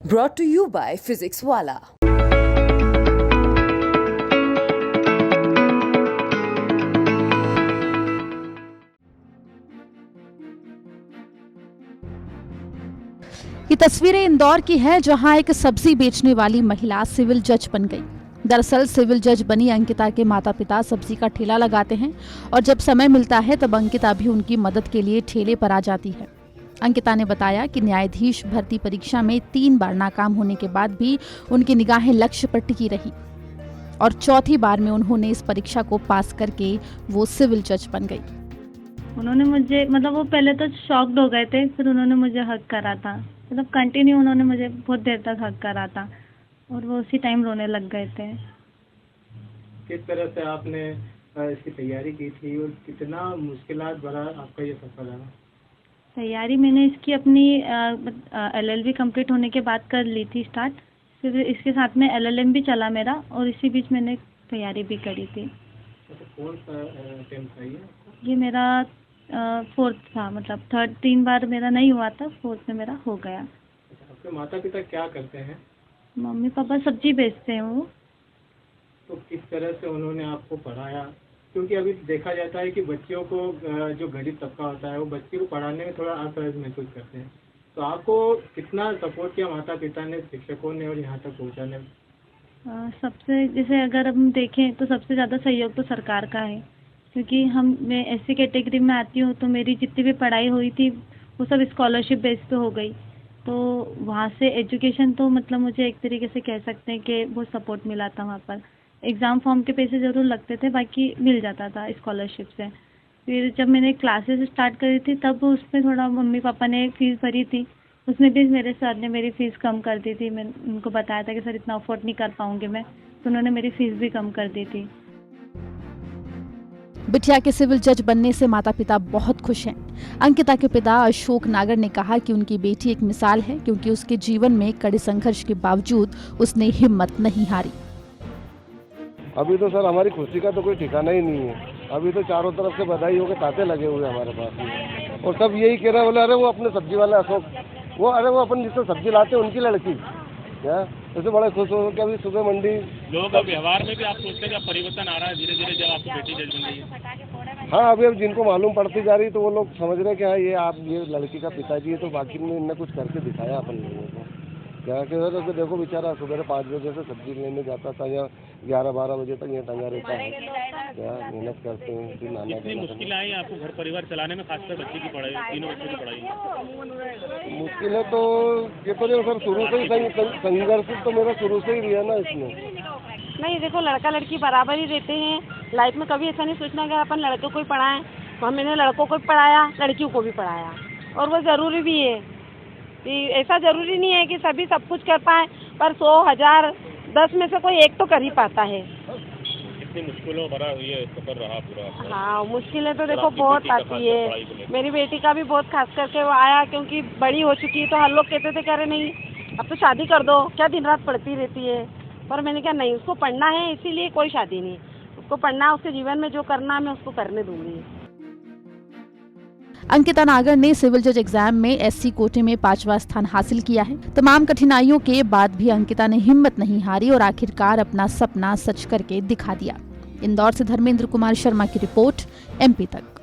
brought to you by Physics Wala. ये तस्वीरें इंदौर की हैं, जहां एक सब्जी बेचने वाली महिला सिविल जज बन गई। दरअसल सिविल जज बनी अंकिता के माता पिता सब्जी का ठेला लगाते हैं और जब समय मिलता है तब अंकिता भी उनकी मदद के लिए ठेले पर आ जाती है। अंकिता ने बताया कि न्यायाधीश भर्ती परीक्षा में 3 बार नाकाम होने के बाद भी उनकी निगाहें लक्ष्य पर टिकी रही और चौथी बार में उन्होंने इस परीक्षा को पास करके वो सिविल जज बन गई। उन्होंने मुझे वो पहले तो शॉक्ड हो गए थे, फिर उन्होंने मुझे हक करा था। कंटिन्यू उन्होंने मुझे बहुत देर तक हक करा था और वो उसी टाइम रोने लग गए थे। किस तरह से आपने इसकी तैयारी की थी और कितना मुश्किलात भरा आपका ये सफर रहा? तैयारी मैंने इसकी अपनी LLB कंप्लीट होने के बाद कर ली थी स्टार्ट, फिर इसके साथ में LLM भी चला मेरा और इसी बीच मैंने तैयारी भी करी थी। कौन सा अटेम्प्ट था ये मेरा 4th था, 3 बार मेरा नहीं हुआ था, 4th में मेरा हो गया। आपके माता पिता क्या करते हैं? मम्मी पापा सब्जी बेचते हैं वो। तो किस तरह से उन्होंने आपको पढ़ाया? क्योंकि अभी देखा जाता है कि बच्चों को जो गरीब तबका होता है वो बच्चे को पढ़ाने में थोड़ा असहज महसूस करते हैं, तो आपको कितना सपोर्ट किया माता पिता ने, शिक्षकों ने और यहाँ तक पहुँचाने में? सबसे जैसे अगर हम देखें तो सबसे ज़्यादा सहयोग तो सरकार का है, क्योंकि मैं ऐसी कैटेगरी में आती हूँ तो मेरी जितनी भी पढ़ाई हुई थी वो सब स्कॉलरशिप बेस पे हो गई, तो वहाँ से एजुकेशन तो मुझे एक तरीके से कह सकते हैं कि बहुत सपोर्ट मिला था। वहाँ पर एग्ज़ाम फॉर्म के पैसे ज़रूर लगते थे, बाकी मिल जाता था स्कॉलरशिप से। फिर जब मैंने क्लासेस स्टार्ट करी थी तब उसमें थोड़ा मम्मी पापा ने फ़ीस भरी थी, उसमें भी मेरे सर ने मेरी फ़ीस कम कर दी थी। मैं उनको बताया था कि सर इतना अफोर्ड नहीं कर पाऊँगी मैं, तो उन्होंने मेरी फ़ीस भी कम कर दी थी। बिटिया के सिविल जज बनने से माता पिता बहुत खुश हैं। अंकिता के पिता अशोक नागर ने कहा कि उनकी बेटी एक मिसाल है, क्योंकि उसके जीवन में कड़े संघर्ष के बावजूद उसने हिम्मत नहीं हारी। अभी तो सर हमारी खुशी का तो कोई ठिकाना ही नहीं है। अभी तो चारों तरफ से बधाइयों के तांते लगे हुए हमारे पास और सब यही कह रहे हैं, बोले अरे वो अपने सब्जी वाला अशोक, वो अपन जिससे सब्जी लाते हैं उनकी लड़की क्या, ऐसे बड़े खुश हो कि अभी सुबह मंडी लोगों का व्यवहार में भी आप सोचते हैं कि परिवर्तन आ रहा है धीरे धीरे जब आपकी बेटी जज बन गई है? हाँ, अभी अब जिनको मालूम पड़ती जा रही तो वो लोग समझ रहे हैं कि हाँ ये लड़की का पिताजी है, तो बाकी में इनने कुछ करके दिखाया अपन लोगों को। क्या कि देखो बेचारा सुबह 5 बजे से सब्जी लेने जाता था या 11-12 बजे तक यहाँ टंगा रहता है, क्या मेहनत करते हैं। फिर नाना कितनी मुश्किलें आई आपको घर परिवार चलाने में, खासकर बच्चे की पढ़ाई, तीनों बच्चों की पढ़ाई? मुश्किलें तो ये तो सर शुरू से ही संघर्ष तो मेरा शुरू से ही रहा ना इसमें। नहीं, देखो लड़का लड़की बराबर ही रहते हैं लाइफ में। कभी ऐसा नहीं सोचना कि अपन लड़कों को ही पढ़ाएं, तो मैंने लड़कों को भी पढ़ाया, लड़कियों को भी पढ़ाया, और वो ज़रूरी भी है। ऐसा ज़रूरी नहीं है कि सभी सब कुछ कर पाए, पर 100, 1000, 10 में से कोई एक तो कर ही पाता है। कितनी मुश्किलों भरा ये सफर रहा पूरा? हाँ, मुश्किलें तो देखो बहुत आती है। मेरी बेटी का भी बहुत खास करके वो आया, क्योंकि बड़ी हो चुकी है, तो हर लोग कहते थे कह रहे नहीं अब तो शादी कर दो, क्या दिन रात पढ़ती रहती है। पर मैंने कहा नहीं, उसको पढ़ना है, इसीलिए कोई शादी नहीं, उसको पढ़ना, उसके जीवन में जो करना मैं उसको करने दूंगी। अंकिता नागर ने सिविल जज एग्जाम में SC कोटे में 5वां स्थान हासिल किया है। तमाम कठिनाइयों के बाद भी अंकिता ने हिम्मत नहीं हारी और आखिरकार अपना सपना सच करके दिखा दिया। इंदौर से धर्मेंद्र कुमार शर्मा की रिपोर्ट, MP तक।